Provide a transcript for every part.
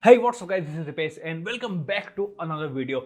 Hey, what's up guys? This is Dipesh and welcome back to another video.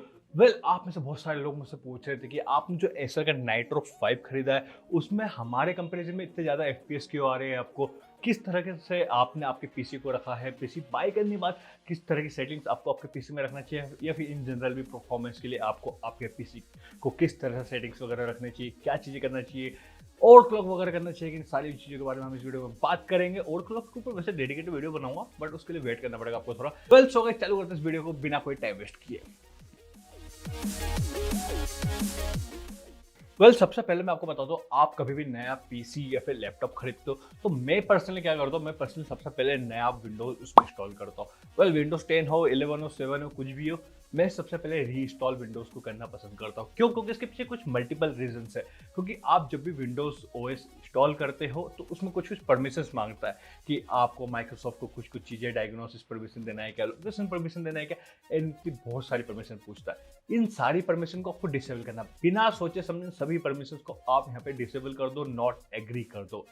आप में से बहुत सारे लोग मुझसे पूछ रहे थे कि आपने जो एसर का नाइट्रो 5 खरीदा है उसमें हमारे कंपैरिजन में इतने ज़्यादा FPS क्यों आ रहे हैं आपको, किस तरह से आपने आपके पीसी को रखा है, पीसी बाय करने के बाद किस तरह की सेटिंग्स आपको आपके पीसी में रखना चाहिए या फिर इन जनरल भी परफॉर्मेंस के लिए आपको आपके पीसी को किस तरह से सेटिंग्स वगैरह रखनी चाहिए, क्या चीज़ें करना चाहिए, ओवर क्लॉक वगैरह करना चाहिए, इन सारी चीज़ों के बारे में हम इस वीडियो में बात करेंगे। ओवर क्लॉक के ऊपर वैसे डेडिकेटेड वीडियो बनाऊंगा बट उसके लिए वेट करना पड़ेगा आपको थोड़ा। सो गाइस चालू करते हैं इस वीडियो को बिना कोई टाइम वेस्ट किए। सबसे पहले मैं आपको बता दूं, आप कभी भी नया पीसी या फिर लैपटॉप खरीदते हो तो मैं पर्सनली क्या करता हूँ, मैं पर्सनली सबसे पहले नया विंडोज उसमें इंस्टॉल करता हूँ। विंडोज 10 हो, 11 हो, 7 हो, कुछ भी हो, मैं सबसे पहले रीइंस्टॉल विंडोज को करना पसंद करता हूँ। क्यों? क्योंकि इसके पीछे कुछ मल्टीपल रीजंस है। क्योंकि आप जब भी विंडोज ओएस इंस्टॉल करते हो तो उसमें कुछ परमिशंस मांगता है कि आपको माइक्रोसॉफ्ट को कुछ चीज़ें डायग्नोसिस परमिशन देना है क्या, लोकेशन परमिशन देना है क्या, इनकी बहुत सारी परमिशन पूछता है। इन सारी परमिशन को आपको डिसेबल करना, बिना सोचे समझे सभी परमिशन को आप यहाँ पे डिसेबल कर दो, नॉट एग्री कर दो।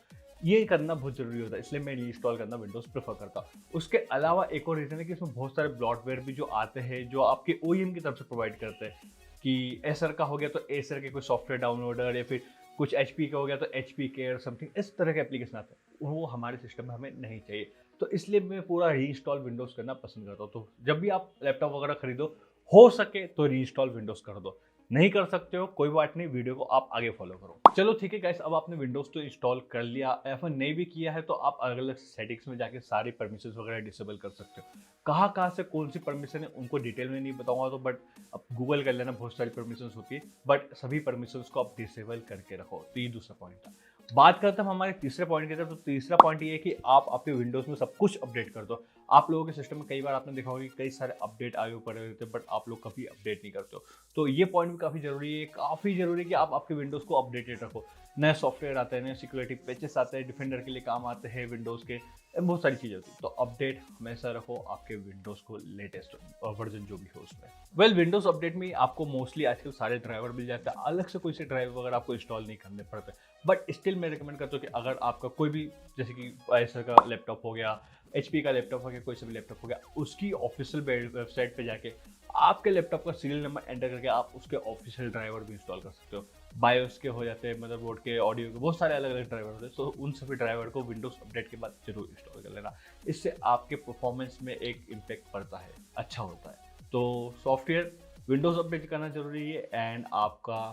ये करना बहुत जरूरी होता है, इसलिए मैं रीइंस्टॉल करना विंडोज प्रेफर करता हूँ। उसके अलावा एक और रीजन है कि इसमें बहुत सारे ब्लॉटवेयर भी जो आते हैं जो आपके ओईएम की तरफ से प्रोवाइड करते हैं कि एसर का हो गया तो एसर के कोई सॉफ्टवेयर डाउनलोडर या फिर कुछ एचपी का हो गया तो एचपी केयर समथिंग, इस तरह के एप्लीकेशन आते हैं, वो हमारे सिस्टम में हमें नहीं चाहिए। तो इसलिए मैं पूरा रीइंस्टॉल विंडोज करना पसंद करता हूँ। तो जब भी आप लैपटॉप वगैरह खरीदो, हो सके तो रीइंस्टॉल विंडोज कर दो। नहीं कर सकते हो कोई बात नहीं, वीडियो को आप आगे फॉलो करो। चलो ठीक है गाइस, अब आपने विंडोज तो इंस्टॉल कर लिया या फिर नहीं भी किया है तो आप अलग अलग सेटिंग्स में जाके सारी परमिशंस वगैरह डिसेबल कर सकते हो। कहाँ से कौन सी परमिशन है उनको डिटेल में नहीं बताऊंगा, तो बट अब गूगल कर लेना, बहुत सारी परमिशंस होती है, बट सभी परमिशंस को आप डिसेबल करके रखो। तो ये दूसरा पॉइंट था। बात करते हैं हमारे तीसरे पॉइंट की तरफ। तो तीसरा पॉइंट ये है कि आप आपके विंडोज में सब कुछ अपडेट कर दो। आप लोगों के सिस्टम में कई बार आपने देखा होगा कि कई सारे अपडेट आए हुए पड़े रहते हैं बट आप लोग कभी अपडेट नहीं करते हो। तो ये पॉइंट भी काफ़ी जरूरी है, काफ़ी जरूरी है कि आप आपके विंडोज़ को अपडेटेड रखो। नए सॉफ्टवेयर आते हैं, नए सिक्योरिटी पैचेस आते हैं, डिफेंडर के लिए काम आते हैं विंडोज़ के, बहुत सारी चीज़ें होती है। तो अपडेट हमेशा रखो आपके विंडोज़ को, लेटेस्ट वर्जन जो भी हो उसमें। विंडोज़ अपडेट में आपको मोस्टली आजकल सारे ड्राइवर मिल जाते हैं, अलग से कोई से ड्राइवर वगैरह आपको इंस्टॉल नहीं करने पड़ते। बट स्टिल मैं रिकमेंड करता हूँ कि अगर आपका कोई भी, जैसे कि एसर का लैपटॉप हो गया, एचपी का लैपटॉप हो गया, कोई सा भी लैपटॉप हो गया, उसकी ऑफिशियल वेबसाइट पे जाके आपके लैपटॉप का सीरियल नंबर एंटर करके आप उसके ऑफिशियल ड्राइवर भी इंस्टॉल कर सकते हो। बायोस के हो जाते हैं, मदरबोर्ड के, ऑडियो के, बहुत सारे अलग अलग ड्राइवर होते हैं। तो उन सभी ड्राइवर को विंडोज अपडेट के बाद जरूर इंस्टॉल कर लेना। इससे आपके परफॉर्मेंस में एक इम्पैक्ट पड़ता है, अच्छा होता है। तो सॉफ्टवेयर विंडोज अपडेट करना जरूरी है एंड आपका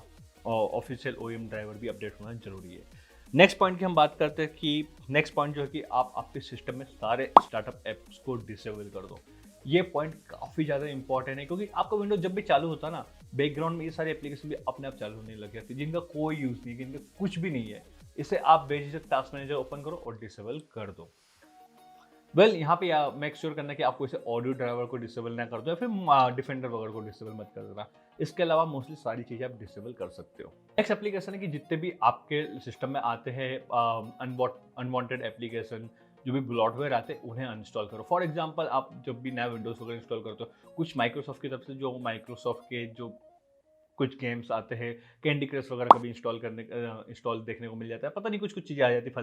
ऑफिशियल ओईएम ड्राइवर भी अपडेट होना जरूरी है। नेक्स्ट पॉइंट की हम बात करते हैं कि नेक्स्ट पॉइंट जो है कि आप आपके सिस्टम में सारे स्टार्टअप ऐप्स को डिसेबल कर दो। ये पॉइंट काफ़ी ज़्यादा इंपॉर्टेंट है क्योंकि आपका विंडोज जब भी चालू होता है ना, बैकग्राउंड में ये सारे एप्लीकेशन भी अपने आप चालू होने लग जाती है जिनका कोई यूज़ नहीं है, जिनका कुछ भी नहीं है। इसे आप बेझिझक टास्क मैनेजर ओपन करो और डिसेबल कर दो। यहाँ पे मेक श्योर करना कि आपको इसे ऑडियो ड्राइवर को डिसेबल ना कर दो या फिर डिफेंडर वगैरह को डिसेबल मत कर देना। इसके अलावा मोस्टली सारी चीज़ें आप डिसेबल कर सकते हो। नेक्स्ट एप्लीकेशन है कि जितने भी आपके सिस्टम में आते हैं अनवांटेड एप्लीकेशन, जो भी ब्लॉटवेयर आते हैं उन्हें अनइंस्टॉल करो। फॉर एग्जांपल आप जब भी नया विंडोज वगैरह इंस्टॉल करते हो, कुछ माइक्रोसॉफ्ट की तरफ से जो माइक्रोसॉफ्ट के जो कुछ गेम्स आते हैं, कैंडी क्रश वगैरह कभी इंस्टॉल देखने को मिल जाता है, पता नहीं कुछ चीज़ें आ जाती है,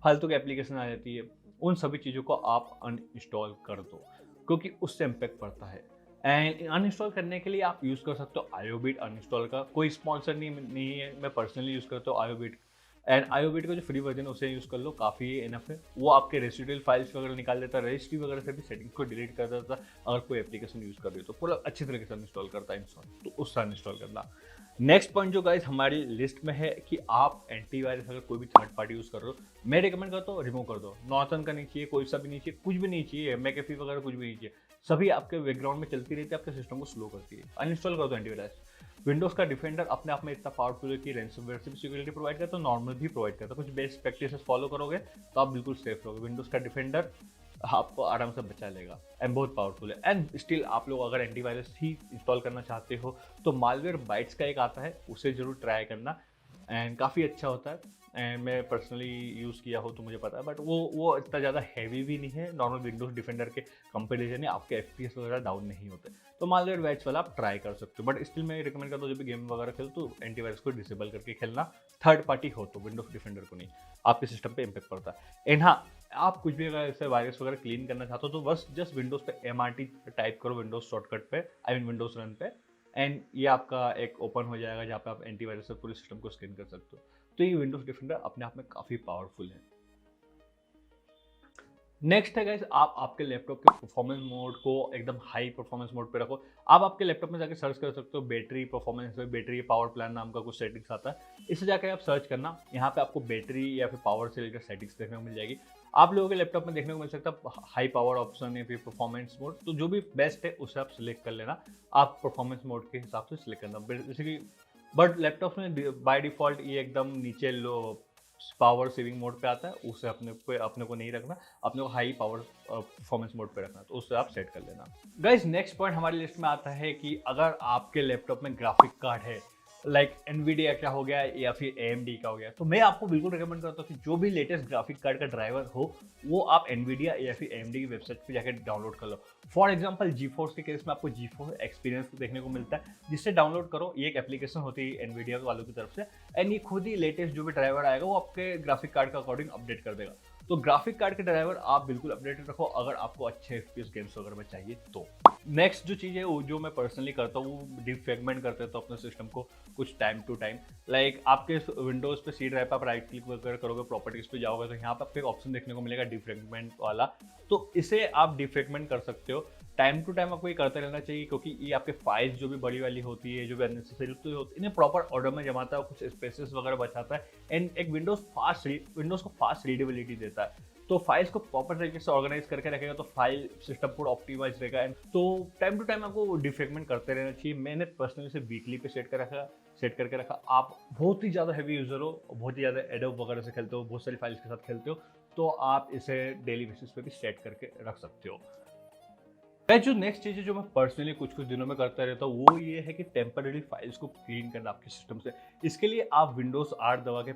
फालतू की एप्लीकेशन आ जाती है। उन सभी चीज़ों को आप अनइंस्टॉल कर दो क्योंकि उससे इम्पैक्ट पड़ता है। एंड अनइंस्टॉल करने के लिए आप यूज़ कर सकते हो आयोबिट अनइंस्टॉल का। कोई स्पॉन्सर नहीं है, मैं पर्सनली यूज़ करता हूँ आयोबिट। एंड आयोबिट का जो फ्री वर्जन है उसे यूज़ कर लो, काफ़ी इनफ है। वो आपके रेसिडुअल फाइल्स वगैरह निकाल देता है, रजिस्ट्री वगैरह से भी सेटिंग्स को डिलीट कर देता है। अगर कोई एप्लीकेशन यूज़ कर रही हो तो पूरा अच्छी तरीके से इंस्टॉल करता है इंस्टॉल, तो उससे इंस्टॉल करना। नेक्स्ट पॉइंट जो गाइस हमारी लिस्ट में है कि आप एंटीवायरस अगर कोई भी थर्ड पार्टी यूज़ कर रहे हो, मैं रिकमेंड करता हूँ रिमूव कर दो। नॉर्थन का नहीं चाहिए, कोई सा भी नहीं चाहिए, कुछ भी नहीं चाहिए, मैकेफी वगैरह कुछ भी नहीं चाहिए। सभी आपके बैकग्राउंड में चलती रहती है, आपके सिस्टम को स्लो करती है। अनइंस्टॉल कर दो एंटीवायरस। विंडोज का डिफेंडर अपने आप में इतना पावरफुल है कि रैंसमवेयर से भी सिक्योरिटी प्रोवाइड करता है, नॉर्मल भी प्रोवाइड करता है। कुछ बेस्ट प्रैक्टिसेस फॉलो करोगे तो आप बिल्कुल सेफ रहोगे। विंडोज का डिफेंडर आपको आराम से बचा लेगा एंड बहुत पावरफुल है। एंड स्टिल आप लोग अगर एंटीवायरस ही इंस्टॉल करना चाहते हो तो मालवेयर बाइट्स का एक आता है, उसे जरूर ट्राई करना एंड काफ़ी अच्छा होता है। एंड मैं पर्सनली यूज़ किया हो तो मुझे पता है, बट वो इतना ज़्यादा हैवी भी नहीं है नॉर्मल विंडोज़ डिफेंडर के कंपेरिजन में। आपके FPS वगैरह डाउन नहीं होते, तो मालवेयर बैच वाला आप ट्राई कर सकते हो। बट स्टिल मैं रिकमेंड करता हूँ जब भी गेम वगैरह खेलो तो एंटीवायरस को डिसेबल करके खेलना, थर्ड पार्टी हो तो विंडोज डिफेंडर को नहीं, आपके सिस्टम पे इम्पेक्ट पड़ता है। एंड हाँ, आप कुछ भी अगर ऐसे वायरस वगैरह क्लीन करना चाहते हो तो बस जस्ट विंडोज पे MRT टाइप करो, विंडोज शॉर्टकट पे, आई मीन विंडोज रन पे, एंड ये आपका एक ओपन हो जाएगा जहाँ पे आप एंटीवायरस से पूरे सिस्टम को स्कैन कर सकते हो। तो ये विंडोज डिफेंडर अपने आप में काफ़ी पावरफुल है। नेक्स्ट है गाइस, आप आपके लैपटॉप के परफॉर्मेंस मोड को एकदम हाई परफॉर्मेंस मोड पे रखो। आप आपके लैपटॉप में जाके सर्च कर सकते हो बैटरी परफॉर्मेंस में, बैटरी पावर प्लान नाम का कुछ सेटिंग्स आता है, इससे जाकर आप सर्च करना। यहाँ पे आपको बैटरी या फिर पावर से रिलेटेड सेटिंग्स देखने को मिल जाएगी। आप लोगों के लैपटॉप में देखने को मिल सकता है हाई पावर ऑप्शन या फिर परफॉर्मेंस मोड, तो जो भी बेस्ट है उसे आप सिलेक्ट कर लेना। आप परफॉर्मेंस मोड के हिसाब से सिलेक्ट करना बेसिकली। बट लैपटॉप में बाय डिफॉल्ट ये एकदम नीचे लो पावर सेविंग मोड पे आता है, उसे अपने को नहीं रखना, अपने को हाई पावर परफॉर्मेंस मोड पे रखना, तो उससे आप सेट कर लेना। गाइस नेक्स्ट पॉइंट हमारी लिस्ट में आता है कि अगर आपके लैपटॉप में ग्राफिक कार्ड है, लाइक एनवीडिया का हो गया या फिर AMD का हो गया, तो मैं आपको बिल्कुल रिकमेंड करता हूँ कि जो भी लेटेस्ट ग्राफिक कार्ड का ड्राइवर हो वो आप एनवीडिया या फिर AMD की वेबसाइट पे जाकर डाउनलोड कर लो। फॉर एग्जांपल GeForce के केस में आपको GeForce एक्सपीरियंस देखने को मिलता है, जिससे डाउनलोड करो। ये एक एप्लीकेशन होती है एनवीडिया वालों की तरफ से, एंड ये खुद ही लेटेस्ट जो भी ड्राइवर आएगा वो आपके ग्राफिक कार्ड के अकॉर्डिंग अपडेट कर देगा। तो ग्राफिक कार्ड के ड्राइवर आप बिल्कुल अपडेटेड रखो अगर आपको अच्छे FPS गेम्स वगैरह में चाहिए तो। नेक्स्ट जो चीज़ है वो जो मैं पर्सनली करता हूँ वो डिफ्रेगमेंट करते हैं तो अपने सिस्टम को कुछ टाइम टू टाइम। लाइक आपके विंडोज पे सी ड्राइव पे आप राइट क्लिक वगैरह करोगे, प्रॉपर्टीज पे जाओगे, तो यहाँ पे आपको एक ऑप्शन देखने को मिलेगा डिफ्रेगमेंट वाला, तो इसे आप डिफ्रेगमेंट कर सकते हो। टाइम टू टाइम आपको ये करते रहना चाहिए, क्योंकि ये आपके फाइल्स जो भी बड़ी वाली होती है, जो भी अननेसेसरी होती है, इन्हें प्रॉपर ऑर्डर में जमाता है, कुछ स्पेसेस वगैरह बचाता है, एंड एक विंडोज को फास्ट रीडेबिलिटी देता है। तो फाइल्स को प्रॉपर तरीके से ऑर्गेनाइज करके रखेगा तो फाइल सिस्टम पूरा ऑप्टिमाइज रहेगा। एंड तो टाइम टू टाइम आपको डिफ्रेगमेंट करते रहना चाहिए। मैंने पर्सनली से वीकली पे सेट करके रखा। आप बहुत ही ज़्यादा हैवी यूज़र हो, बहुत ही ज़्यादा एडोब वगैरह से खेलते हो, बहुत सारी फाइल्स के साथ खेलते हो, तो आप इसे डेली बेसिस पे भी सेट करके रख सकते हो। मैं जो नेक्स्ट चीज़ है जो मैं पर्सनली कुछ दिनों में करता रहता हूँ वो ये है कि टेम्पररी फाइल्स को क्लीन करना आपके सिस्टम से। इसके लिए आप विंडोज 8 दबा के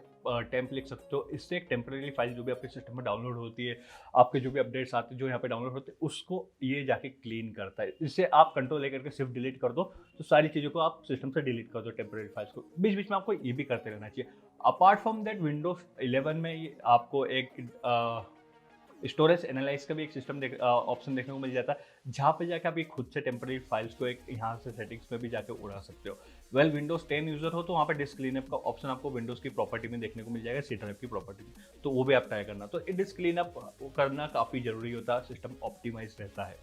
टेम्प लिख सकते हो। इससे एक टेम्पररी फाइल जो भी आपके सिस्टम में डाउनलोड होती है, आपके जो भी अपडेट्स आते हैं जो यहाँ पे डाउनलोड होते हैं, उसको ये जाके क्लीन करता है। इससे आप कंट्रोल लेकर के सिर्फ डिलीट कर दो, तो सारी चीज़ों को आप सिस्टम से डिलीट कर दो टेम्पररी फाइल्स को। बीच बीच में आपको ये भी करते रहना चाहिए। अपार्ट फ्रॉम दैट विंडोज 11 में आपको एक स्टोरेज एनालाइज का भी एक सिस्टम ऑप्शन देखने को मिल जाता है, जहाँ पे जाके आप ये खुद से टेम्पररी फाइल्स को एक यहाँ से सेटिंग्स में भी जाके उड़ा सकते हो। वेल विंडोज 10 यूजर हो तो वहाँ पे डिस्क क्लीनअप का ऑप्शन आपको विंडोज की प्रॉपर्टी में देखने को मिल जाएगा, सी ड्राइव की प्रॉपर्टी में, तो वो भी आप ट्राई करना। तो डिस्क क्लीनअप करना काफ़ी जरूरी होता है, सिस्टम ऑप्टिमाइज रहता है।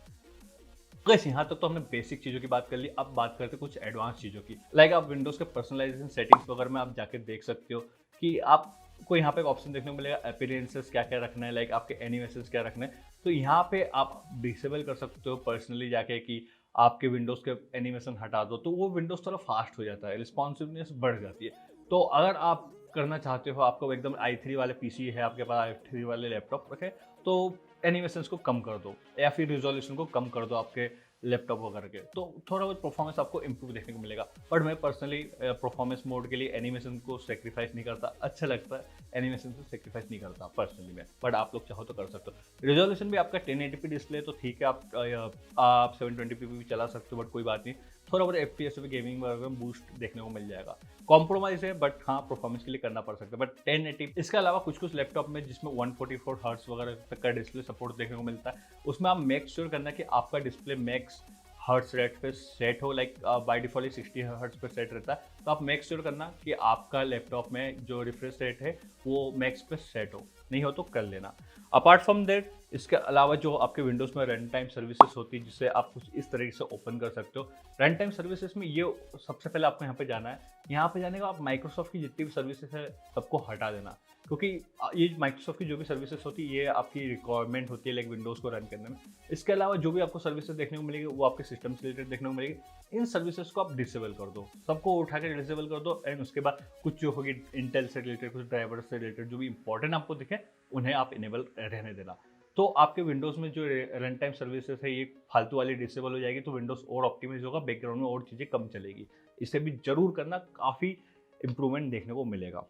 बस यहाँ तक तो हमने बेसिक चीज़ों की बात कर ली। अब बात करते हैं कुछ एडवांस चीज़ों की। लाइक आप विंडोज़ के पर्सनलाइजेशन सेटिंग्स वगैरह में आप जाके देख सकते हो कि आपको यहाँ पे एक ऑप्शन देखने को मिलेगा अपीयरेंसेस क्या क्या रखना है, लाइक आपके एनिमेशंस क्या रखना है। तो यहाँ पे आप डिसेबल कर सकते हो पर्सनली जाके कि आपके विंडोज़ के एनिमेशन हटा दो, तो वो विंडोज़ थोड़ा फास्ट हो जाता है, रिस्पॉन्सिवनेस बढ़ जाती है। तो अगर आप करना चाहते हो, आपको एकदम i3 वाले PC है, आपके पास i3 वाले लैपटॉप रखे, तो एनिमेशंस को कम कर दो या फिर रिजोल्यूशन को कम कर दो आपके लैपटॉप वगैरह के, तो थोड़ा बहुत परफॉर्मेंस आपको इंप्रूव देखने को मिलेगा। बट मैं पर्सनली परफॉर्मेंस मोड के लिए एनिमेशन को सेक्रीफाइस नहीं करता। अच्छा लगता है, एनिमेशन से सेक्रीफाइस नहीं करता पर्सनली मैं, बट आप लोग चाहो तो कर सकते हो। रिजोल्यूशन भी आपका 1080p डिस्प्ले तो ठीक है, आप 720p भी चला सकते हो, बट कोई बात नहीं, थोड़ा बहुत FPS भी गेमिंग वगैरह में बूस्ट देखने को मिल जाएगा। कॉम्प्रोमाइज है, बट हाँ परफॉर्मेंस के लिए करना पड़ सकता है। बट 1080, इसके अलावा कुछ लैपटॉप में जिसमें 144 हर्ट्ज वगैरह तक का डिस्प्ले सपोर्ट देखने को मिलता है, उसमें आप मेक श्योर करना कि आपका डिस्प्ले मैक्स हर्ट्स रेट पे सेट हो। लाइक बाय डिफॉल्ट 60 हर्ट्स पे सेट रहता है, तो आप मेक श्योर करना कि आपका लैपटॉप में जो रिफ्रेश रेट है वो मैक्स पे सेट हो, नहीं हो तो कर लेना। अपार्ट फ्रॉम दैट, इसके अलावा जो आपके विंडोज़ में रन टाइम सर्विसेज होती है जिससे आप कुछ इस तरीके से ओपन कर सकते हो। रन टाइम सर्विसेज में ये सबसे पहले आपको यहाँ पे जाना है। यहाँ पे जाने का आप माइक्रोसॉफ्ट की जितनी भी सर्विसेज है सबको हटा देना, क्योंकि ये माइक्रोसॉफ्ट की जो भी सर्विसेज होती है ये आपकी रिक्वायरमेंट होती है लाइक विंडोज़ को रन करने में। इसके अलावा जो भी आपको सर्विसेज देखने को मिलेगी वो आपके सिस्टम से रिलेटेड देखने को मिलेगी। इन सर्विसेज को आप डिसेबल कर दो, सबको उठा के डिसेबल कर दो, एंड उसके बाद कुछ जो होगी इंटेल से रिलेटेड, कुछ ड्राइवर से रिलेटेड जो भी इंपॉर्टेंट आपको दिखे उन्हें आप इनेबल रहने देना। तो आपके विंडोज़ में जो रन टाइम सर्विसेज है ये फालतू वाली डिसेबल हो जाएगी, तो विंडोज़ और ऑप्टिमाइज होगा, बैकग्राउंड में और चीज़ें कम चलेगी। इसे भी जरूर करना, काफ़ी इंप्रूवमेंट देखने को मिलेगा।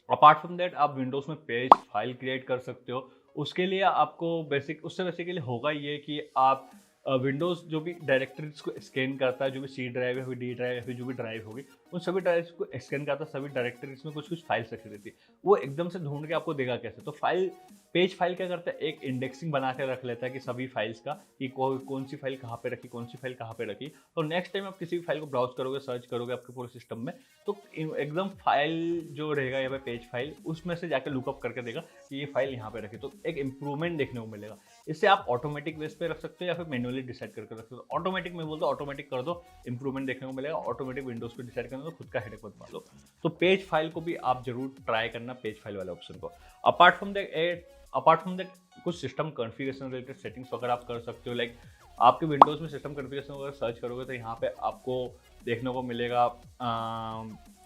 अपार्ट फ्रॉम दैट आप विंडोज़ में पेज फाइल क्रिएट कर सकते हो। उसके लिए आपको बेसिकली होगा ये कि आप विंडोज़ जो भी डायरेक्टरीज़ को स्कैन करता है, जो भी सी ड्राइव है, फिर डी ड्राइव है, फिर जो भी ड्राइव होगी, उन सभी ड्राइव्स को स्कैन करता है, सभी डायरेक्टरीज़ में कुछ-कुछ फाइल्स रखी रहती है। वो एकदम से ढूँढ के आपको देगा कैसे? तो पेज फाइल क्या करता है, एक इंडेक्सिंग बना के रख लेता है कि सभी फाइल्स का कि कौन-सी फाइल कहाँ पे रखी, कौन-सी फाइल कहाँ पे रखी। तो नेक्स्ट टाइम आप किसी भी फाइल को ब्राउज़ करोगे, सर्च करोगे आपके पूरे सिस्टम में, तो एकदम फाइल जो रहेगा यहाँ पे पेज फाइल, उसमें से जाके लुकअप करके देगा कि ये फाइल यहाँ पे रखी। तो एक इम्प्रूवमेंट देखने को मिलेगा। इससे आप ऑटोमेटिक बेस पे रख सकते हो या फिर मैन्युअली डिसाइड करके रख सकते हो। ऑटोमेटिक में बोलते ऑटोमेटिक कर दो, इम्प्रूवमेंट देखने को मिलेगा। ऑटोमेटिक विंडोज पे डिसाइड करना, तो खुद का हेडेक मत पालो। तो पेज फाइल को भी आप जरूर ट्राई करना, पेज फाइल वाले ऑप्शन को। Apart from that apart from that कुछ सिस्टम कॉन्फ़िगरेशन रिलेटेड सेटिंग्स वगैरह आप कर सकते हो। लाइक आपके विंडोज में सिस्टम कॉन्फ़िगरेशन वगैरह सर्च करोगे तो यहाँ पे आपको देखने को मिलेगा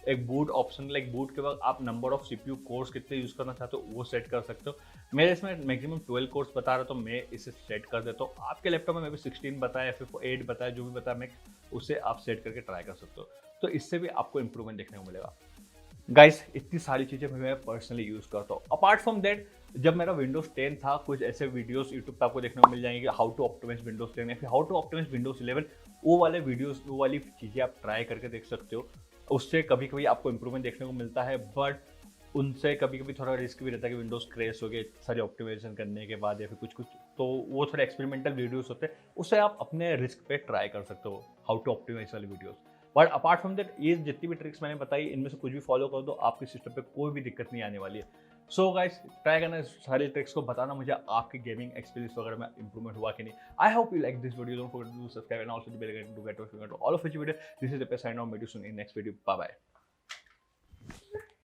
एक बूट ऑप्शन। लाइक बूट के बाद आप नंबर ऑफ सीपीयू कोर्स कितने यूज़ करना चाहते हो वो सेट कर सकते हो। मेरे इसमें मैक्सिमम 12 कोर्स बता रहा, तो मैं इसे सेट कर देता हूँ। आपके लैपटॉप में भी 16 बताया या फिर 8 बताया, जो भी बताया मैं उसे आप सेट करके ट्राई कर सकते हो। तो इससे भी आपको इंप्रूवमेंट देखने को मिलेगा। गाइस इतनी सारी चीज़ें मैं पर्सनली यूज़ करता हूँ। अपार्ट फ्रॉम दैट जब मेरा विंडोज़ 10 था, कुछ ऐसे वीडियोस यूट्यूब पे आपको देखने को मिल जाएंगे, हाउ टू ऑप्टिमाइज विंडोज़ 10 या फिर हाउ टू ऑप्टिमाइज विंडोज़ 11। वो वाले वीडियोस, वो वाली चीज़ें आप ट्राई करके देख सकते हो। उससे कभी कभी आपको इंप्रूवमेंट देखने को मिलता है, बट उनसे कभी कभी थोड़ा रिस्क भी रहता है कि विंडोज़ क्रैश हो गए सारे ऑप्टिमाइजेशन करने के बाद या फिर कुछ कुछ। तो वो थोड़े एक्सपेरिमेंटल वीडियोस होते हैं, उससे आप अपने रिस्क पे ट्राई कर सकते हो हाउ टू ऑप्टिमाइज वाले videos. But apart from that ये जितनी भी ट्रिक्स मैंने बताई, इनमें से कुछ भी फॉलो कर दो, आपके सिस्टम पे कोई भी दिक्कत नहीं आने वाली है। सो गाइस ट्राई करना इस सारी ट्रिक्स को, बताना मुझे आपके गेमिंग एक्सपीरियंस वगैरह में इंप्रूवमेंट हुआ कि नहीं। I hope you like this video, don't forget to subscribe and also the bell icon to get notification to all of which video. This is the sign off meet you soon in next video. Bye bye.